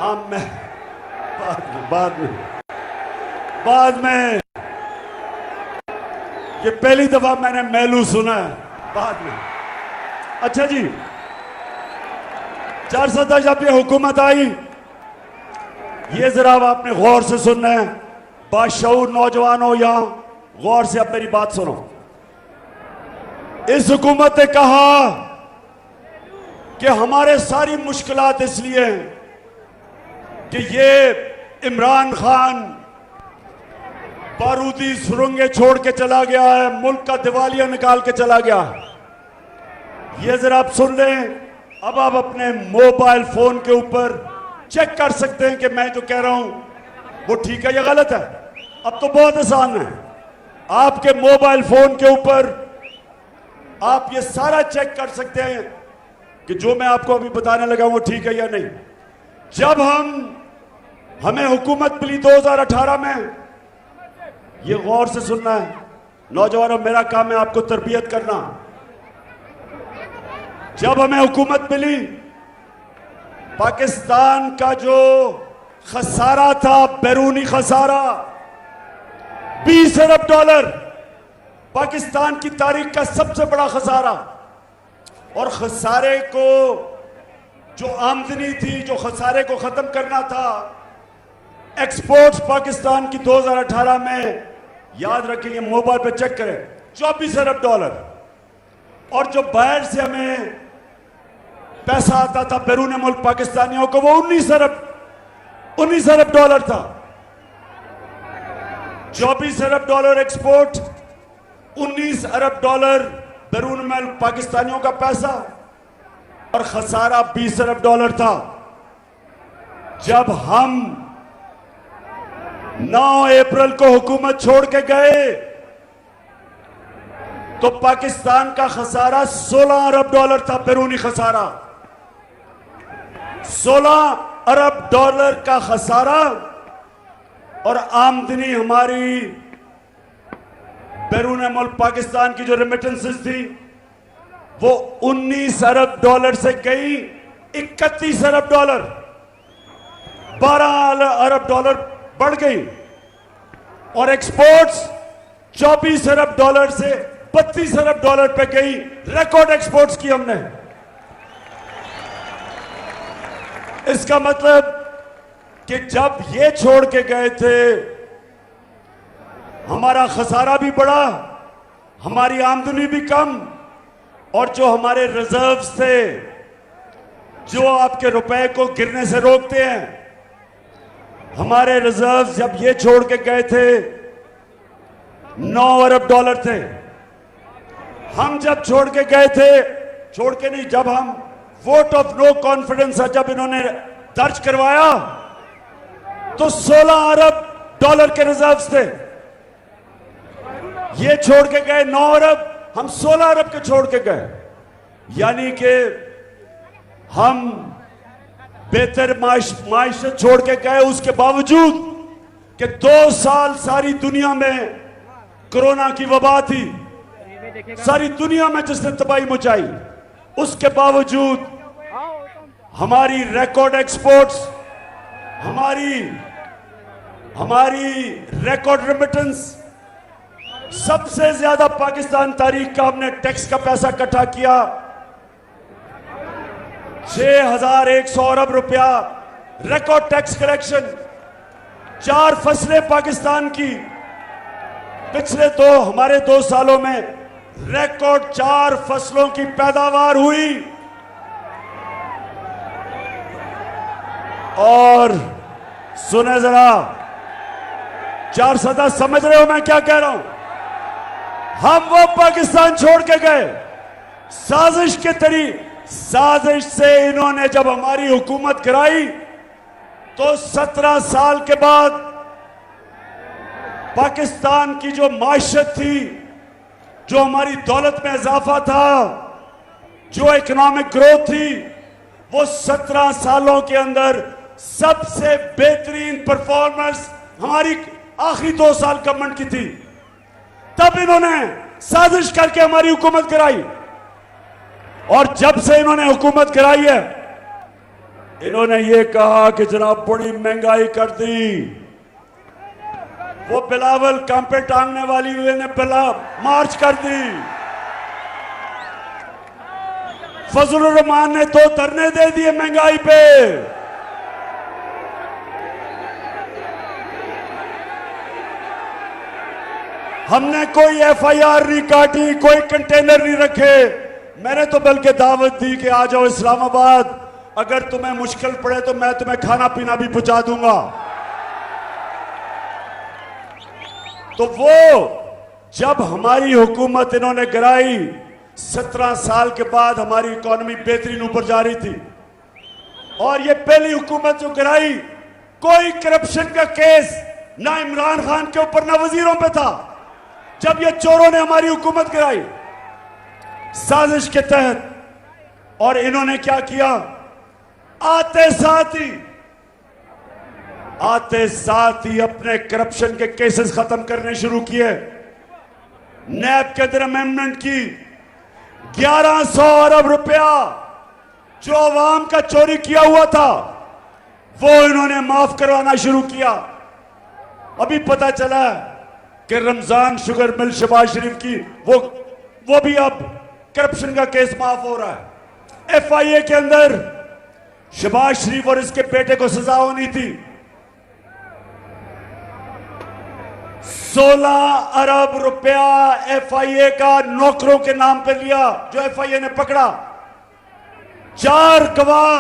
हाँ मैं बाद में ये पहली दफा मैंने मेलू सुना है बाद में। अच्छा जी, 410 जब ये हुकूमत आई, ये जरा अब आपने गौर से सुनना है, बाशऊर नौजवानों, यहां गौर से अब मेरी बात सुनो। इस हुकूमत ने कहा कि हमारे सारी मुश्किलात इसलिए हैं कि ये इमरान खान बारूदी सुरंगें छोड़ के चला गया है, मुल्क का दिवालिया निकाल के चला गया। ये जरा आप सुन लें। अब आप अपने मोबाइल फोन के ऊपर चेक कर सकते हैं कि मैं जो कह रहा हूं वो ठीक है या गलत है। अब तो बहुत आसान है, आपके मोबाइल फोन के ऊपर आप ये सारा चेक कर सकते हैं कि जो मैं आपको अभी बताने लगा वो ठीक है या नहीं। जब हमें हुकूमत मिली 2018 में, ये गौर से सुनना है नौजवानों, मेरा काम है आपको तरबियत करना। जब हमें हुकूमत मिली, पाकिस्तान का जो खसारा था, बैरूनी खसारा, 20 अरब डॉलर, पाकिस्तान की तारीख का सबसे बड़ा खसारा। और खसारे को जो आमदनी थी, जो खसारे को खत्म करना था, एक्सपोर्ट्स पाकिस्तान की 2018 में, याद रखेंगे, मोबाइल पे चेक करें, 24 अरब डॉलर। और जो बाहर से हमें पैसा आता था बैरून मुल्क पाकिस्तानियों को, वो 19 अरब डॉलर था। 24 अरब डॉलर एक्सपोर्ट, 19 अरब डॉलर बैरून मुल्क पाकिस्तानियों का पैसा, और खसारा 20 अरब डॉलर था। जब हम 9 अप्रैल को हुकूमत छोड़ के गए तो पाकिस्तान का खसारा 16 अरब डॉलर था, बैरूनी खसारा। 16 अरब डॉलर का खसारा, और आमदनी हमारी बैरून मुल्क पाकिस्तान की जो रेमिटेंसेस थी वो 19 अरब डॉलर से गई 31 अरब डॉलर, 12 अरब डॉलर बढ़ गई। और एक्सपोर्ट्स 24 अरब डॉलर से 32 अरब डॉलर पे गई। रिकॉर्ड एक्सपोर्ट्स की हमने। इसका मतलब कि जब ये छोड़ के गए थे, हमारा खसारा भी बढ़ा, हमारी आमदनी भी कम, और जो हमारे रिजर्व्स थे, जो आपके रुपए को गिरने से रोकते हैं, हमारे रिजर्व्स जब ये छोड़ के गए थे 9 अरब डॉलर थे। हम जब छोड़ के गए थे, छोड़ के नहीं, जब हम वोट ऑफ नो कॉन्फिडेंस जब इन्होंने दर्ज करवाया तो 16 अरब डॉलर के रिजर्व्स थे। ये छोड़ के गए 9 अरब, हम 16 अरब के छोड़ के गए। यानी कि हम बेहतर माइशत छोड़ के गए, उसके बावजूद कि 2 साल सारी दुनिया में कोरोना की वबा थी, सारी दुनिया में जिसने तबाही मचाई, उसके बावजूद हमारी रिकॉर्ड एक्सपोर्ट्स, हमारी रिकॉर्ड रेमिटेंस, सबसे ज्यादा पाकिस्तान तारीख का हमने टैक्स का पैसा इकट्ठा किया, 6100 अरब रुपया रिकॉर्ड टैक्स कलेक्शन। 4 फसलें पाकिस्तान की पिछले हमारे 2 सालों में रिकॉर्ड 4 फसलों की पैदावार हुई। और सुने जरा, 410 समझ रहे हो मैं क्या कह रहा हूं? हम वो पाकिस्तान छोड़ के गए साजिश से। इन्होंने जब हमारी हुकूमत कराई तो 17 साल के बाद पाकिस्तान की जो माशत थी, जो हमारी दौलत में इजाफा था, जो इकोनॉमिक ग्रोथ थी, वो 17 सालों के अंदर सबसे बेहतरीन परफॉर्मेंस हमारी आखिरी 2 साल गवर्नमेंट की थी। तब इन्होंने साजिश करके हमारी हुकूमत कराई, और जब से इन्होंने हुकूमत कराई है इन्होंने ये कहा कि जनाब बड़ी महंगाई कर दी। वो बिलावल कांपे टांगने वाली हुए ने बिला मार्च कर दी। फजलुर रहमान ने 2 धरने दे दिए महंगाई पे। हमने कोई एफआईआर नहीं काटी, कोई कंटेनर नहीं रखे। मैंने तो बल्कि दावत दी कि आ जाओ इस्लामाबाद, अगर तुम्हें मुश्किल पड़े तो मैं तुम्हें खाना पीना भी पहुंचा दूंगा। तो वो जब हमारी हुकूमत इन्होंने गिराई, 17 साल के बाद हमारी इकोनॉमी बेहतरीन ऊपर जा रही थी, और ये पहली हुकूमत जो गिराई, कोई करप्शन का केस ना इमरान खान के ऊपर ना वजीरों पे था। जब ये चोरों ने हमारी हुकूमत गिराई साजिश के तहत, और इन्होंने क्या किया, आते साथ ही अपने करप्शन के केसेस खत्म करने शुरू किए। नैब के अंदर अमेंडमेंट की, 1100 अरब रुपया जो अवाम का चोरी किया हुआ था वो इन्होंने माफ करवाना शुरू किया। अभी पता चला कि रमजान शुगर मिल शहबाज शरीफ की वो भी अब करप्शन का केस माफ हो रहा है। एफआईए के अंदर शहबाज शरीफ और इसके बेटे को सजा होनी थी। 16 अरब रुपया एफआईए का नौकरों के नाम पे लिया, जो एफआईए ने पकड़ा। 4 गवाह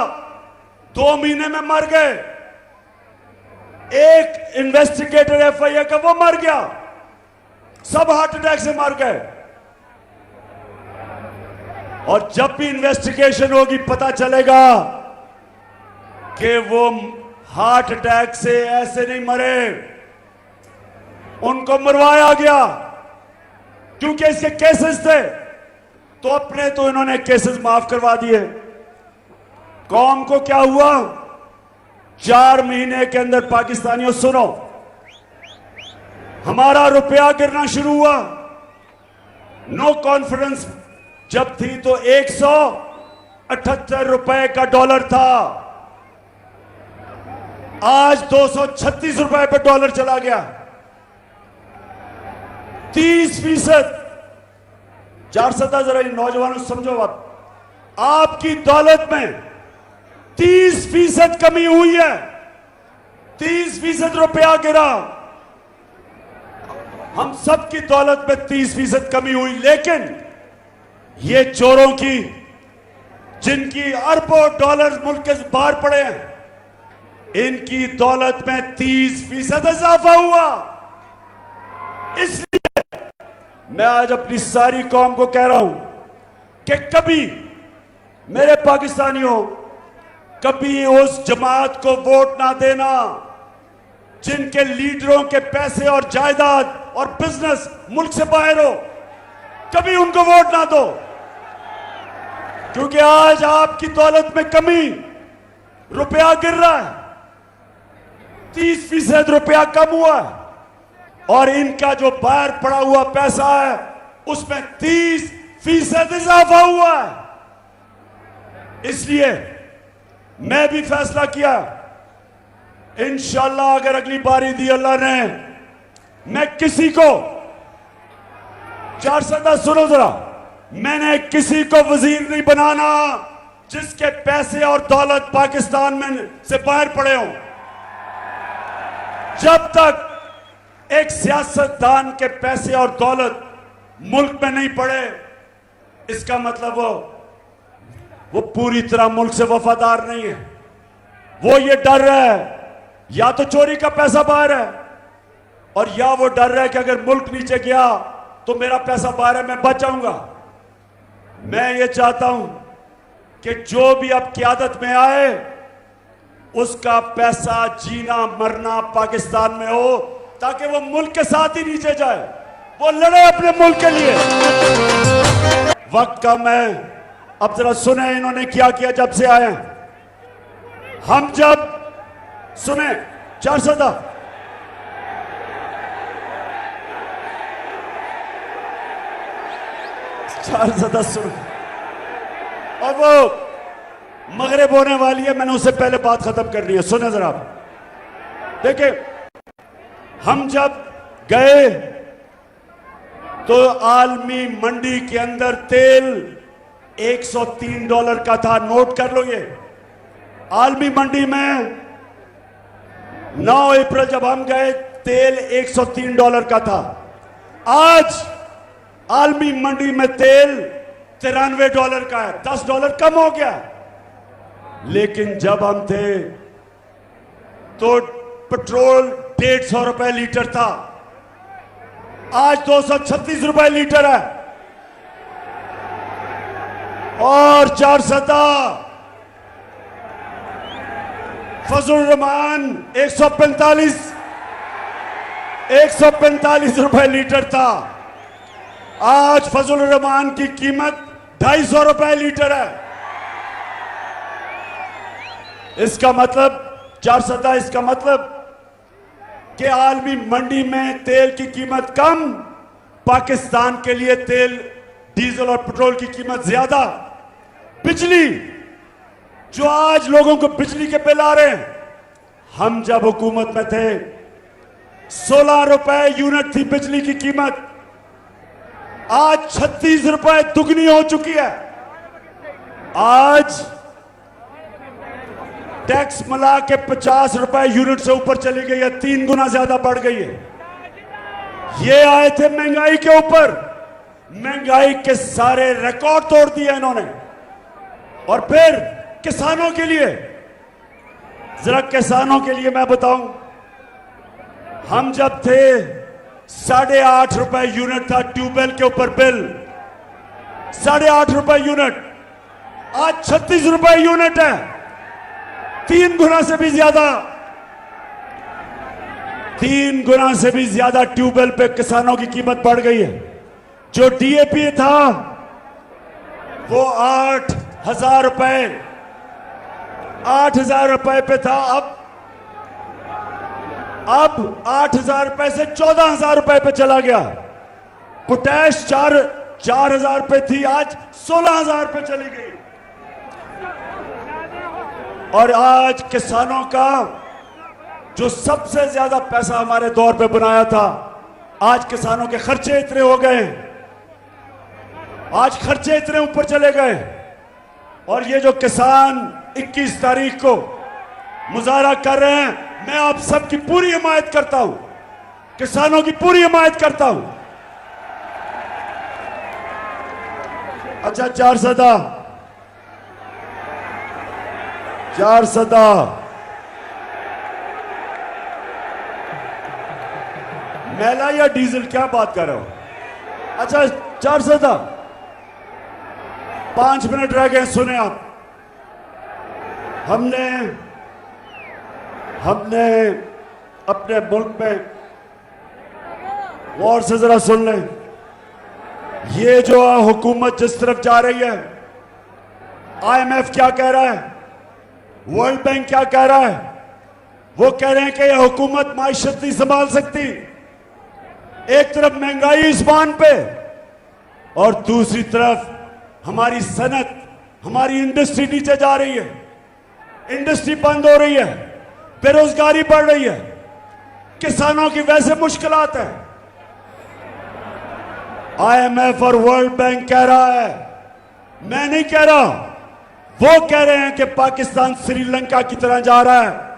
2 महीने में मर गए। एक इन्वेस्टिगेटर एफआईए का वो मर गया, सब हार्ट अटैक से मर गए। और जब भी इन्वेस्टिगेशन होगी पता चलेगा कि वो हार्ट अटैक से ऐसे नहीं मरे, उनको मरवाया गया क्योंकि इसके केसेस थे। तो अपने तो इन्होंने केसेस माफ करवा दिए। कौम को क्या हुआ, 4 महीने के अंदर पाकिस्तानियों सुनो, हमारा रुपया गिरना शुरू हुआ। नो कॉन्फिडेंस जब थी तो 178 रुपए का डॉलर था, आज 236 रुपए पे डॉलर चला गया। 30%। 400 जरा नौजवानों समझो बात, आपकी दौलत में 30% कमी हुई है। 30% रुपया गिरा, हम सबकी दौलत में 30% कमी हुई। लेकिन ये चोरों की, जिनकी अरबों डॉलर मुल्क के बाहर पड़े हैं, इनकी दौलत में 30% इजाफा हुआ। इसलिए मैं आज अपनी सारी कौम को कह रहा हूं कि कभी, मेरे पाकिस्तानियों, कभी उस जमात को वोट ना देना जिनके लीडरों के पैसे और जायदाद और बिजनेस मुल्क से बाहर हो। कभी उनको वोट ना दो, क्योंकि आज आपकी दौलत में कमी, रुपया गिर रहा है, 30% रुपया कम हुआ है, और इनका जो बाहर पड़ा हुआ पैसा है उसमें 30% इजाफा हुआ है। इसलिए मैं भी फैसला किया, इंशाल्लाह अगर अगली बारी दी अल्लाह ने, मैं किसी को, 410 सुनो जरा, मैंने किसी को वजीर नहीं बनाना जिसके पैसे और दौलत पाकिस्तान में से बाहर पड़े हों। जब तक एक सियासतदान के पैसे और दौलत मुल्क में नहीं पड़े, इसका मतलब वो पूरी तरह मुल्क से वफादार नहीं है। वो ये डर रहा है या तो चोरी का पैसा बाहर है, और या वो डर रहा है कि अगर मुल्क नीचे गया तो मेरा पैसा बाहर है, मैं बच जाऊंगा। मैं ये चाहता हूं कि जो भी अब क़यादत में आए उसका पैसा जीना मरना पाकिस्तान में हो, ताकि वो मुल्क के साथ ही नीचे जाए, वो लड़े अपने मुल्क के लिए। वक्त कम है, अब जरा सुने इन्होंने क्या किया जब से आए। हम जब सुने 410 सुनो, अब मगरिब होने वाली है, मैंने उससे पहले बात खत्म करनी है। सुने जरा, देखिए, हम जब गए तो आलमी मंडी के अंदर तेल $103 का था। नोट कर लो, ये आलमी मंडी में 9 अप्रैल जब हम गए तेल $103 का था। आज आलमी मंडी में तेल $93 का है, $10 कम हो गया। लेकिन जब हम थे तो पेट्रोल ₹150 लीटर था, आज ₹236 लीटर है। और 400 फजलुर रहमान ₹145 लीटर था, आज फजलुर रहमान की कीमत ₹250 लीटर है। इसका मतलब 400, इसका मतलब कि आलमी मंडी में तेल की कीमत कम, पाकिस्तान के लिए तेल, डीजल और पेट्रोल की कीमत ज्यादा। बिजली, जो आज लोगों को बिजली के बिल आ रहे हैं, हम जब हुकूमत में थे ₹16 यूनिट थी बिजली की कीमत, आज ₹36 दुगनी हो चुकी है। आज टैक्स मिला के ₹50 यूनिट से ऊपर चली गई है, 3 गुना ज्यादा बढ़ गई है। ये आए थे महंगाई के ऊपर, महंगाई के सारे रिकॉर्ड तोड़ दिए इन्होंने। और फिर किसानों के लिए, जरा किसानों के लिए मैं बताऊं, हम जब थे ₹8.5 यूनिट था ट्यूबवेल के ऊपर बिल, ₹8.5 यूनिट, आज ₹36 यूनिट है, 3 गुना से भी ज्यादा, 3 गुना से भी ज्यादा ट्यूबवेल पे किसानों की कीमत बढ़ गई है। जो डीएपी था वो ₹8,000 पे था, अब ₹8,000 से ₹14,000 पे चला गया। पोटैश 4,000 पे थी, आज ₹16,000 पे चली गई। और आज किसानों का जो सबसे ज्यादा पैसा हमारे दौर पे बनाया था, आज किसानों के खर्चे इतने हो गए, आज खर्चे इतने ऊपर चले गए। और ये जो किसान 21 तारीख को मुजाहरा कर रहे हैं, मैं आप सबकी पूरी हिमायत करता हूं, किसानों की पूरी हिमायत करता हूं। अच्छा, 400 मैला या डीजल, क्या बात कर रहे हो? अच्छा, 400 5 मिनट रह गए, सुने आप। हमने अपने मुल्क में, गौर से जरा सुन लें, ये जो हुकूमत जिस तरफ जा रही है, IMF क्या कह रहा है, वर्ल्ड बैंक क्या कह रहा है, वो कह रहे हैं कि यह हुकूमत माइशत नहीं संभाल सकती। एक तरफ महंगाई इस्पान पे, और दूसरी तरफ हमारी सनत, हमारी इंडस्ट्री नीचे जा रही है, इंडस्ट्री बंद हो रही है, बेरोजगारी बढ़ रही है, किसानों की वैसे मुश्किलात है। IMF और वर्ल्ड बैंक कह रहा है, मैं नहीं कह रहा, वो कह रहे हैं कि पाकिस्तान श्रीलंका की तरह जा रहा है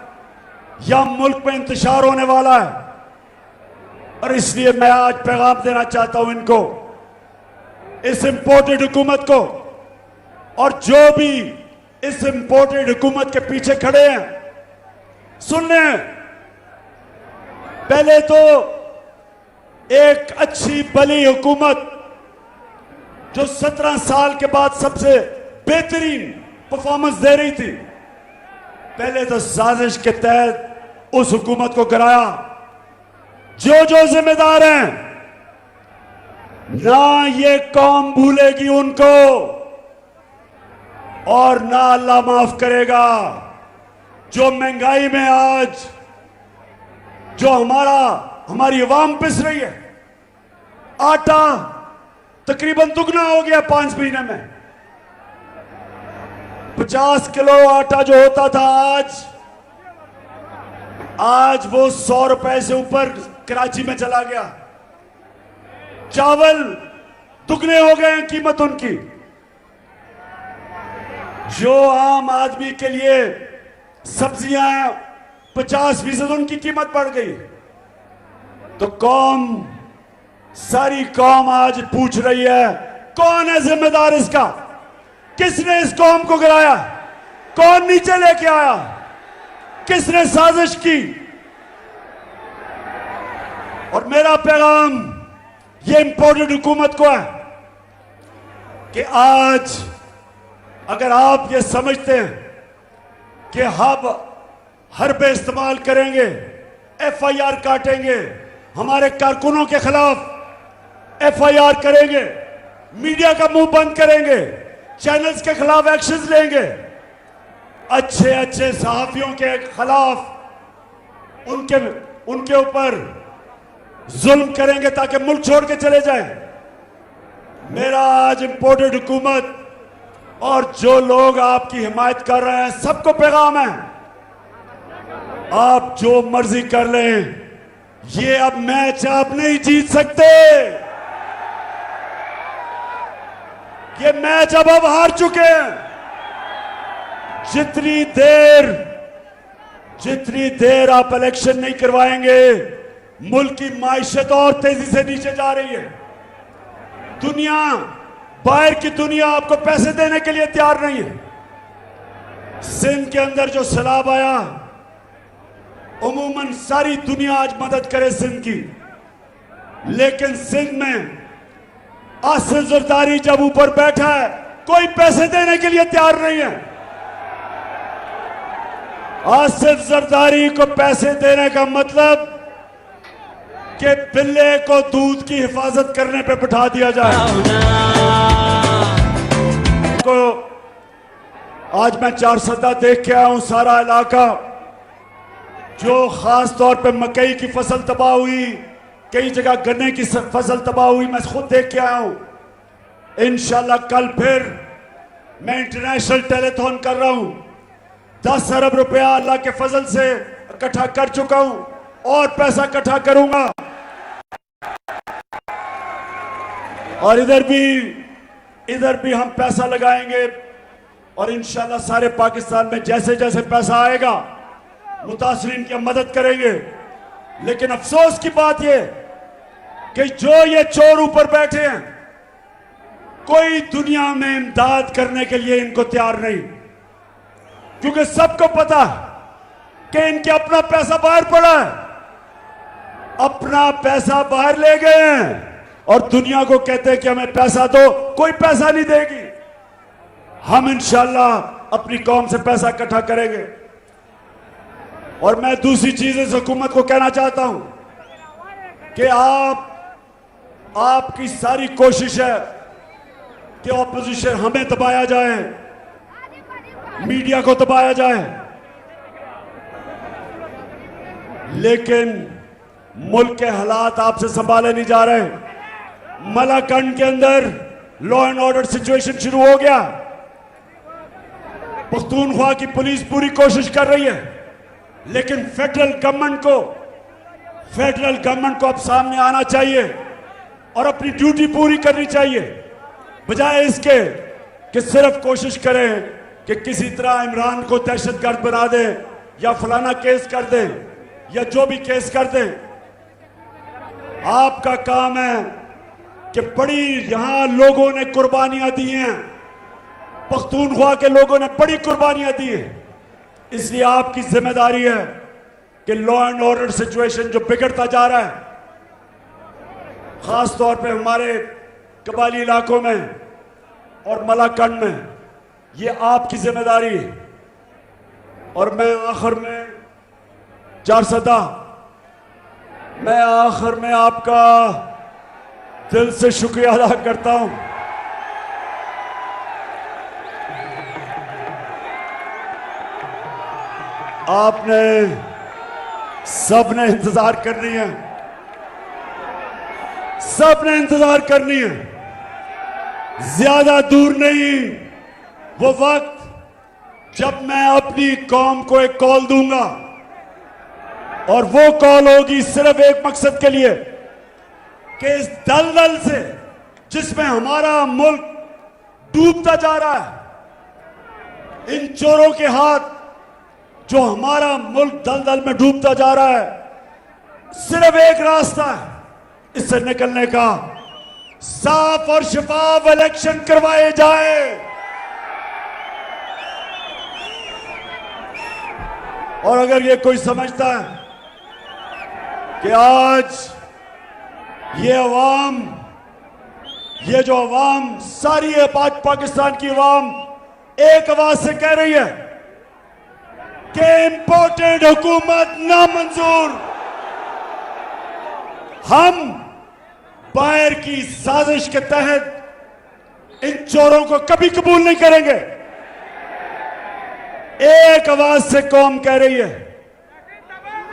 या मुल्क में इंतशार होने वाला है। और इसलिए मैं आज पैगाम देना चाहता हूं इनको, इस इंपोर्टेड हुकूमत को, और जो भी इस इंपोर्टेड हुकूमत के पीछे खड़े हैं, सुन लें, पहले तो एक अच्छी भली हुकूमत जो 17 साल के बाद सबसे बेहतरीन परफॉर्मेंस दे रही थी, पहले तो साजिश के तहत उस हुकूमत को गिराया। जो जिम्मेदार हैं, ना ये कौम भूलेगी उनको, और ना अल्लाह माफ करेगा। जो महंगाई में आज जो हमारी अवाम पिस रही है, आटा तकरीबन दुगना हो गया 5 महीने में। 50 किलो आटा जो होता था आज वो 100 रुपए से ऊपर कराची में चला गया। चावल दुगने हो गए हैं कीमत उनकी। जो आम आदमी के लिए सब्जियां 50% उनकी कीमत बढ़ गई। तो कौम, सारी कौम आज पूछ रही है कौन है जिम्मेदार इसका? किसने इस कौम को गिराया? कौन नीचे लेके आया? किसने साजिश की? और मेरा पैगाम ये इंपोर्टेड हुकूमत को है कि आज अगर आप ये समझते हैं कि हम हरबे इस्तेमाल करेंगे, FIR काटेंगे, हमारे कारकुनों के खिलाफ FIR करेंगे, मीडिया का मुंह बंद करेंगे, चैनल्स के खिलाफ एक्शन लेंगे, अच्छे अच्छे सहाफियों के खिलाफ उनके ऊपर जुल्म करेंगे ताकि मुल्क छोड़ के चले जाएं। मेरा आज इंपोर्टेड हुकूमत और जो लोग आपकी हिमायत कर रहे हैं सबको पैगाम है, आप जो मर्जी कर लें, ये अब मैच आप नहीं जीत सकते। ये मैच अब हार चुके हैं। जितनी देर आप इलेक्शन नहीं करवाएंगे, मुल्क की माइशत और तेजी से नीचे जा रही है। दुनिया, बाहर की दुनिया आपको पैसे देने के लिए तैयार नहीं है। सिंध के अंदर जो सैलाब आया, उमूमन सारी दुनिया आज मदद करे सिंध की, लेकिन सिंध में आसिफ जरदारी जब ऊपर बैठा है कोई पैसे देने के लिए तैयार नहीं है। आसिफ जरदारी को पैसे देने का मतलब कि बिल्ले को दूध की हिफाजत करने पे बिठा दिया जाए। को आज मैं चारसदा देख के आया हूं, सारा इलाका जो खास तौर पे मकई की फसल तबाह हुई, कई जगह गन्ने की फसल तबाह हुई, मैं खुद देख के आया हूं। इंशाल्लाह कल फिर मैं इंटरनेशनल टेलीथॉन कर रहा हूं। 10 अरब रुपया अल्लाह के फजल से इकट्ठा कर चुका हूं और पैसा इकट्ठा करूंगा। और इधर भी हम पैसा लगाएंगे और इंशाल्लाह सारे पाकिस्तान में जैसे जैसे पैसा आएगा मुतासरीन की मदद करेंगे। लेकिन अफसोस की बात यह कि जो ये चोर ऊपर बैठे हैं, कोई दुनिया में इमदाद करने के लिए इनको तैयार नहीं, क्योंकि सबको पता कि इनके अपना पैसा बाहर पड़ा है, अपना पैसा बाहर ले गए हैं और दुनिया को कहते हैं कि हमें पैसा दो। कोई पैसा नहीं देगी। हम इंशाल्लाह अपनी कौम से पैसा इकट्ठा करेंगे। और मैं दूसरी चीज इस हुकूमत को कहना चाहता हूं कि आपकी सारी कोशिश है कि ऑपोजिशन हमें दबाया जाए, मीडिया को दबाया जाए, लेकिन मुल्क के हालात आपसे संभाले नहीं जा रहे। मलाकंड के अंदर लॉ एंड ऑर्डर सिचुएशन शुरू हो गया। पख्तूनख्वा की पुलिस पूरी कोशिश कर रही है, लेकिन फेडरल गवर्नमेंट को अब सामने आना चाहिए और अपनी ड्यूटी पूरी करनी चाहिए, बजाय इसके कि सिर्फ कोशिश करें कि किसी तरह इमरान को दहशतगर्द बना दें या फलाना केस कर दें या जो भी केस कर दें। आपका काम है कि बड़ी यहां लोगों ने कुर्बानियां दी हैं, पख्तूनख्वा के लोगों ने बड़ी कुर्बानियां दी हैं, इसलिए आपकी जिम्मेदारी है कि लॉ एंड ऑर्डर सिचुएशन जो बिगड़ता जा रहा है, खास तौर पे हमारे कबायली इलाकों में और मलाकंड में, ये आपकी जिम्मेदारी है। और मैं आखिर में चारसदा, मैं आखिर में आपका दिल से शुक्रिया अदा करता हूं। आपने सबने इंतजार करनी है, सबने इंतजार करनी है। ज्यादा दूर नहीं वो वक्त जब मैं अपनी कौम को एक कॉल दूंगा और वो कॉल होगी सिर्फ एक मकसद के लिए कि इस दलदल से जिसमें हमारा मुल्क डूबता जा रहा है, इन चोरों के हाथ जो हमारा मुल्क दलदल में डूबता जा रहा है, सिर्फ एक रास्ता है इससे निकलने का, साफ और शफाफ इलेक्शन करवाए जाए। और अगर ये कोई समझता है कि आज ये अवाम, ये जो अवाम सारी है पाकिस्तान की अवाम एक आवाज से कह रही है कि इंपोर्टेड हुकूमत नामंजूर, हम बाहर की साजिश के तहत इन चोरों को कभी कबूल नहीं करेंगे। एक आवाज से कौम कह रही है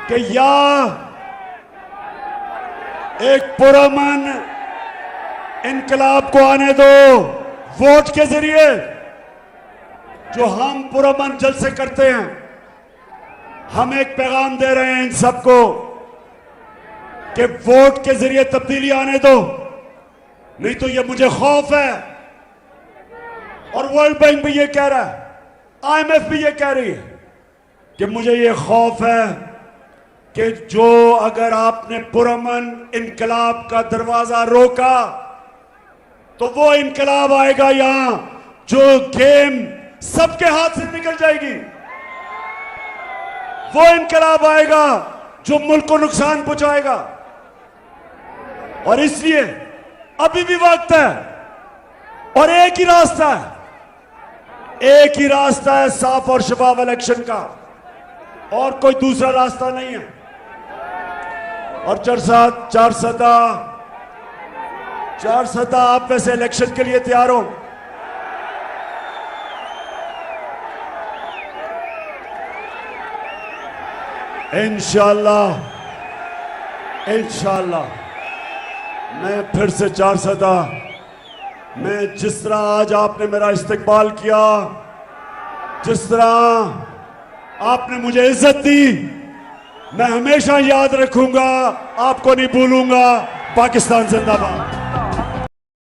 कि या एक पुरअमन इनकलाब को आने दो वोट के जरिए, जो हम पुरअमन जलसे करते हैं। हम एक पैगाम दे रहे हैं इन सबको कि वोट के जरिए तब्दीली आने दो, नहीं तो ये मुझे खौफ है। और वर्ल्ड बैंक भी ये कह रहा है, IMF भी ये कह रही है कि मुझे ये खौफ है कि जो अगर आपने पुरअमन इनकलाब का दरवाजा रोका तो वो इनकलाब आएगा यहां जो गेम सबके हाथ से निकल जाएगी। वो इनकलाब आएगा जो मुल्क को नुकसान पहुंचाएगा। और इसलिए अभी भी वक्त है और एक ही रास्ता है, एक ही रास्ता है साफ और शफाफ इलेक्शन का, और कोई दूसरा रास्ता नहीं है। और चार सदा आप वैसे इलेक्शन के लिए तैयार हो? इंशाअल्लाह मैं फिर से 4 सदा, मैं जिस तरह आज आपने मेरा इस्तकबाल किया, जिस तरह आपने मुझे इज्जत दी, मैं हमेशा याद रखूंगा, आपको नहीं भूलूंगा। पाकिस्तान जिंदाबाद।